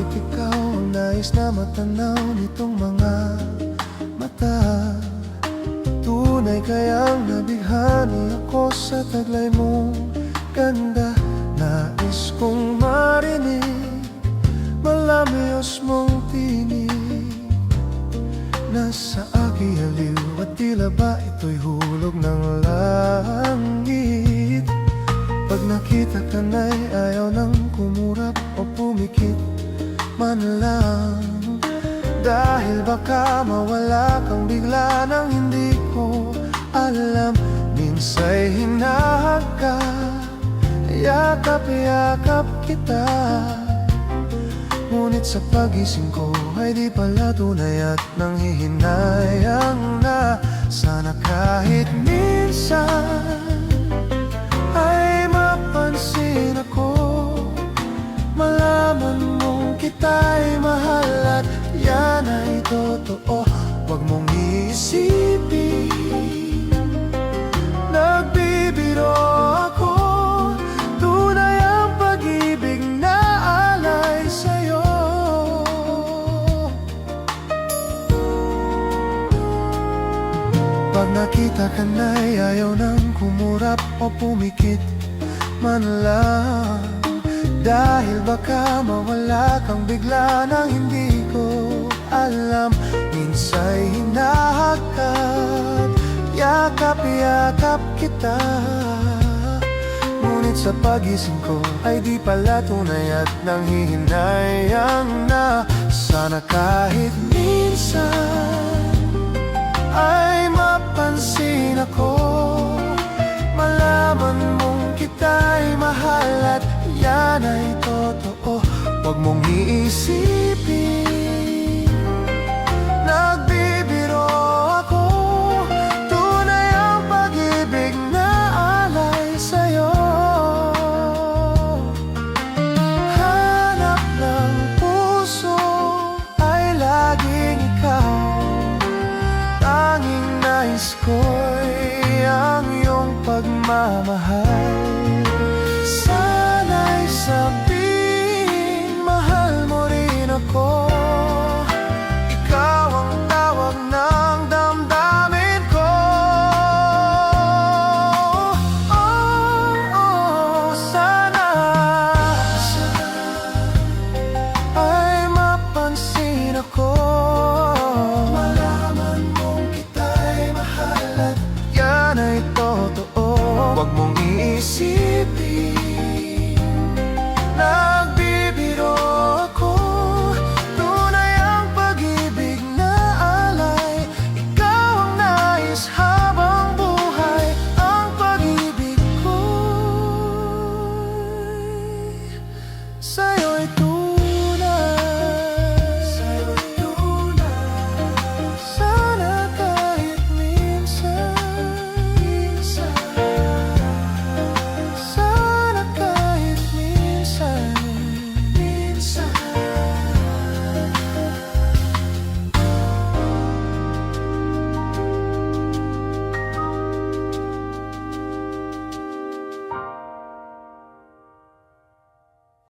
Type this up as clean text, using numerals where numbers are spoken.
Bakit ikaw ang nais na matanaw nitong mga mata? Tunay kayang nabighani ako sa taglay mong ganda. Nais kong marinig malamyos mong tinig nasa aking aliw, at tila ba ito'y hulog ng langit? Pag nakita ka na'y ayaw nang kumurap o pumikit man lang. Dahil baka mawala kang bigla nang hindi ko alam. Minsa'y hinahagkan, yakap-yakap kita, ngunit sa pagising ko ay di pala tunay at nanghihinayang na. Sana kahit minsan ay mapansin ako, malaman mong kita'y mahal at yan ay totoo. Huwag mong iisipin nagbibiro ako, tunay ang pag-ibig na alay sa'yo. Pag nakita ka na'y ayaw nang kumurap o pumikit man lang. Dahil baka mawala kang bigla nang hindi ko alam. Minsa'y hinahagkat, yakap-yakap kita, ngunit sa pagising ko ay di pala tunay at nanghihinayang na. Sana kahit minsan ay mapansin ako, malaman mong kita'y mahal at yan ay totoo. Huwag mong iisipin